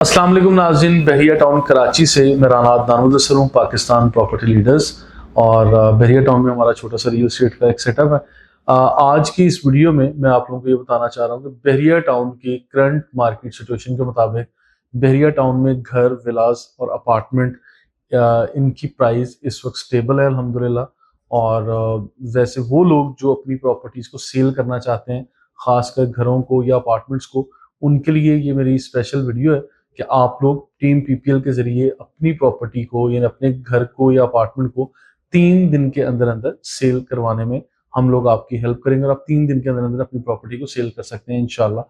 अस्सलाम वालेकुम नाज़रीन, बहरिया टाउन कराची से मैं राना अदनान मुदस्सिर हूँ, पाकिस्तान प्रॉपर्टी लीडर्स। और बहरिया टाउन में हमारा छोटा सा रियल एस्टेट का एक सेटअप है। आज की इस वीडियो में मैं आप लोगों को ये बताना चाह रहा हूँ कि बहरिया टाउन की करंट मार्केट सिचुएशन के मुताबिक बहरिया टाउन में घर, विलास और अपार्टमेंट इनकी प्राइस इस वक्त स्टेबल है अल्हम्दुलिल्लाह। और वैसे वो लोग जो अपनी प्रॉपर्टीज़ को सेल करना चाहते हैं, ख़ासकर घरों को या अपार्टमेंट्स को, उनके लिए ये मेरी स्पेशल वीडियो है कि आप लोग टीम पीपीएल के जरिए अपनी प्रॉपर्टी को या अपने घर को या अपार्टमेंट को 3 दिन के अंदर अंदर सेल करवाने में हम लोग आपकी हेल्प करेंगे और आप 3 दिन के अंदर अंदर अपनी प्रॉपर्टी को सेल कर सकते हैं इंशाल्लाह।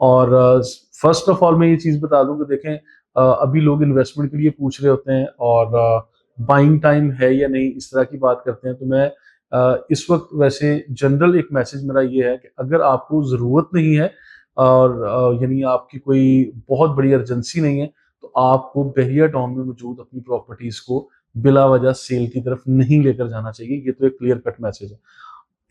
और फर्स्ट ऑफ ऑल मैं ये चीज़ बता दूं कि देखें, अभी लोग इन्वेस्टमेंट के लिए पूछ रहे होते हैं और बाइंग टाइम है या नहीं, इस तरह की बात करते हैं। तो मैं इस वक्त वैसे जनरल एक मैसेज मेरा ये है कि अगर आपको ज़रूरत नहीं है और यानी आपकी कोई बहुत बड़ी अर्जेंसी नहीं है, तो आपको बहरिया टाउन में मौजूद अपनी प्रॉपर्टीज को बिला वजह सेल की तरफ नहीं लेकर जाना चाहिए। ये तो एक क्लियर कट मैसेज है।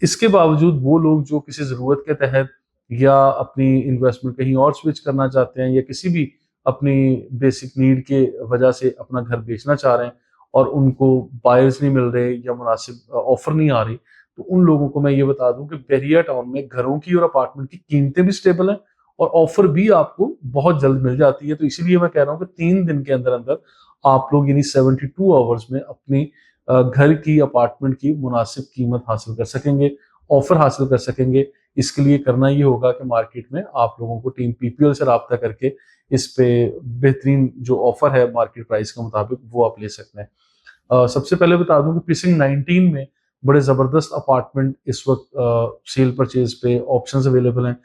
इसके बावजूद वो लोग जो किसी ज़रूरत के तहत या अपनी इन्वेस्टमेंट कहीं और स्विच करना चाहते हैं या किसी भी अपनी बेसिक नीड के वजह से अपना घर बेचना चाह रहे हैं और उनको बायर्स नहीं मिल रहे या मुनासिब ऑफर नहीं आ रही, तो उन लोगों को मैं ये बता दूं कि बहरिया टाउन में घरों की और अपार्टमेंट की कीमतें भी स्टेबल हैं और ऑफर भी आपको बहुत जल्द मिल जाती है। तो इसीलिए मैं कह रहा हूँ कि 3 दिन के अंदर अंदर आप लोग यानी 72 आवर्स में अपनी घर की, अपार्टमेंट की मुनासिब कीमत हासिल कर सकेंगे, ऑफर हासिल कर सकेंगे। इसके लिए करना ये होगा कि मार्केट में आप लोगों को टीम पीपीएल से रब्ता करके इस पे बेहतरीन जो ऑफर है मार्केट प्राइस के मुताबिक वो आप ले सकते हैं। सबसे पहले बता दूं कि प्रीसिंक्ट 19 में बड़े ज़बरदस्त अपार्टमेंट इस वक्त सेल परचेज पे ऑप्शंस अवेलेबल हैं।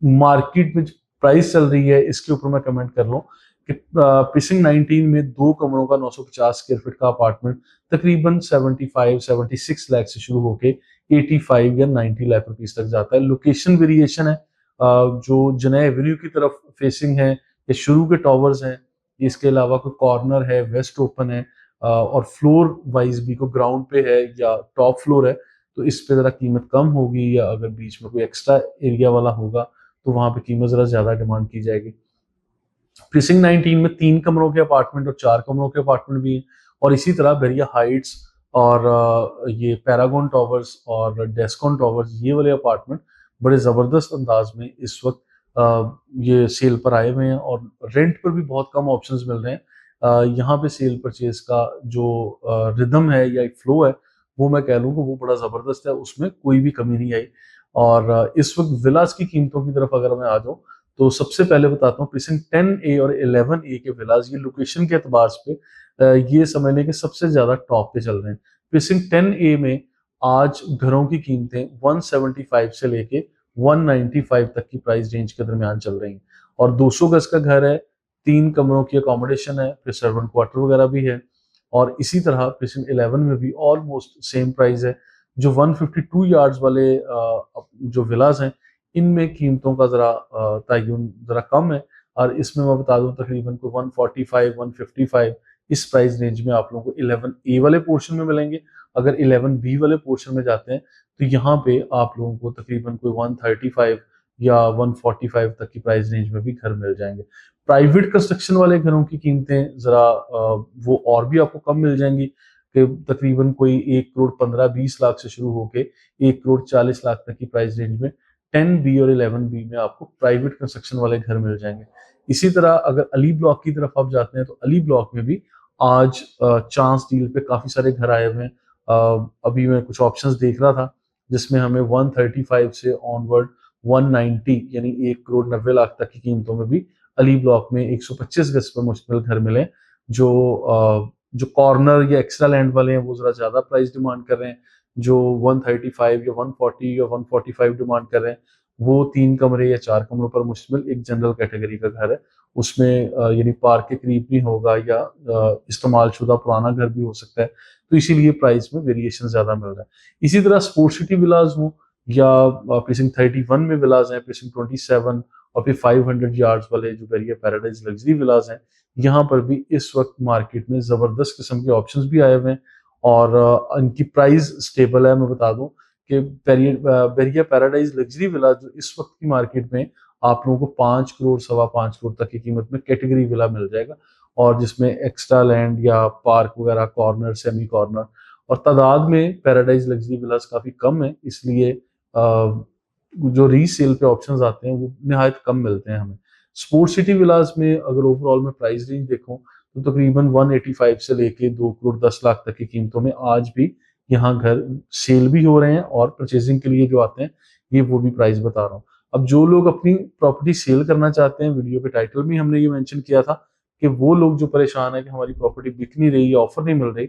मार्केट में प्राइस चल रही है इसके ऊपर मैं कमेंट कर लूँ कि प्रीसिंक्ट 19 में 2 कमरों का 950 स्क्वायर फीट का अपार्टमेंट तकरीबन 75-76 लाख से शुरू होके 85 या 90 लाख रुपीस तक जाता है। लोकेशन वेरिएशन है, जो जनाह एवेन्यू की तरफ फेसिंग है या शुरू के टावर्स हैं, इसके अलावा कोई कॉर्नर है, वेस्ट ओपन है, और फ्लोर वाइज भी कोई ग्राउंड पे है या टॉप फ्लोर है, तो इस पे ज़रा कीमत कम होगी। या अगर बीच में कोई एक्स्ट्रा एरिया वाला होगा तो वहाँ पे कीमत ज़रा ज़्यादा डिमांड की जाएगी। प्रीसिंक्ट 19 में 3 कमरों के अपार्टमेंट और 4 कमरों के अपार्टमेंट भी हैं। और इसी तरह बहरिया हाइट्स और ये पैरागॉन टावर्स और डेस्कॉन टावर्स, ये वाले अपार्टमेंट बड़े ज़बरदस्त अंदाज में इस वक्त ये सेल पर आए हुए हैं और रेंट पर भी बहुत कम ऑप्शंस मिल रहे हैं। यहाँ पे सेल परचेज का जो रिदम है या एक फ्लो है, वो मैं कह लूँ कि वो बड़ा ज़बरदस्त है, उसमें कोई भी कमी नहीं आई। और इस वक्त विलास की कीमतों की तरफ अगर मैं आ जाऊँ, तो सबसे पहले बताता हूँ प्रीसिंक्ट 10A और 11A के विलास, ये लोकेशन के एतबार पे ये समझ लें कि सबसे ज़्यादा टॉप पे चल रहे हैं। प्रीसिंक्ट 10A में आज घरों की कीमतें 175 से लेके 195 तक की प्राइस रेंज के दरमियान चल रही हैं। और 200 गज का घर है, 3 कमरों की अकोमोडेशन है, फिर सर्वेंट क्वार्टर वगैरह भी है। और इसी तरह प्रीसिंक्ट 11 में भी ऑलमोस्ट सेम प्राइस है। जो 152 यार्ड्स वाले जो विलास हैं, इनमें कीमतों का ज़रा तय्युन ज़रा कम है। और इसमें मैं बता दूं तकरीबन को 145, 155 इस प्राइस रेंज में आप लोगों को 11A वाले पोर्शन में मिलेंगे। अगर 11B वाले पोर्शन में जाते हैं तो यहाँ पे आप लोगों को तकरीबन कोई 135 या 145 तक की प्राइस रेंज में भी घर मिल जाएंगे। प्राइवेट कंस्ट्रक्शन वाले घरों की कीमतें ज़रा वो और भी आपको कम मिल जाएंगी कि तकरीबन कोई 1 करोड़ 15-20 लाख से शुरू होके 1 करोड़ 40 लाख तक की प्राइस रेंज में 10B और 11B में आपको प्राइवेट कंस्ट्रक्शन वाले घर मिल जाएंगे। इसी तरह अगर अली ब्लॉक की तरफ आप जाते हैं तो अली ब्लॉक में भी आज चांस डील पे काफी सारे घर आए हुए हैं। अभी मैं कुछ ऑप्शंस देख रहा था जिसमें हमें 135 से ऑनवर्ड 190 यानी 1 करोड़ 90 लाख तक की कीमतों में भी अली ब्लॉक में 125 गज पर मुश्तमिल घर मिले। जो कॉर्नर या एक्स्ट्रा लैंड वाले हैं वो जरा ज्यादा प्राइस डिमांड कर रहे हैं। जो 135 या 140 या 145 डिमांड कर रहे हैं, वो 3 कमरे या 4 कमरों पर मुश्तमिल एक जनरल कैटेगरी का घर है। उसमें यानी पार्क के करीब नहीं होगा या इस्तेमाल शुदा पुराना घर भी हो सकता है, तो इसीलिए प्राइस में वेरिएशन ज्यादा मिल रहा है। इसी तरह स्पोर्ट सिटी विलाज हो या प्रीसिंक्ट 31 में विलाज हैं, प्रीसिंक्ट 27 और फिर 500 यार्ड्स वाले जो बहरिया पैराडाइज लग्जरी विलाज हैं, यहाँ पर भी इस वक्त मार्केट में जबरदस्त किस्म के ऑप्शंस भी आए हुए हैं और इनकी प्राइस स्टेबल है। मैं बता दूं कि बहरिया पैराडाइज लग्जरी विला जो इस वक्त की मार्केट में आप लोगों को 5 करोड़, सवा 5 करोड़ तक की कीमत में कैटेगरी विला मिल जाएगा, और जिसमें एक्स्ट्रा लैंड या पार्क वगैरह, कॉर्नर, सेमी कॉर्नर, और तादाद में पैराडाइज लग्जरी विलास काफ़ी कम है, इसलिए जो रीसेल पे ऑप्शंस आते हैं वो निहायत कम मिलते हैं हमें। स्पोर्ट सिटी विलास में अगर ओवरऑल में प्राइस रेंज देखूं तो तकरीबन 185 से लेके 2 करोड़ 10 लाख तक की कीमतों में आज भी यहाँ घर सेल भी हो रहे हैं, और परचेजिंग के लिए जो आते हैं ये वो भी प्राइस बता रहा हूँ। अब जो लोग अपनी प्रॉपर्टी सेल करना चाहते हैं, वीडियो के टाइटल में हमने ये मेंशन किया था कि वो लोग जो परेशान है कि हमारी प्रॉपर्टी बिक नहीं रही या ऑफर नहीं मिल रही,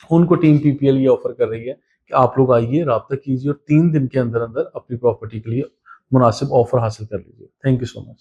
उनको टीम पीपीएल ये ऑफर कर रही है कि आप लोग आइए, राब्ता कीजिए और 3 दिन के अंदर अंदर अपनी प्रॉपर्टी के लिए मुनासिब ऑफर हासिल कर लीजिए। Thank you so much.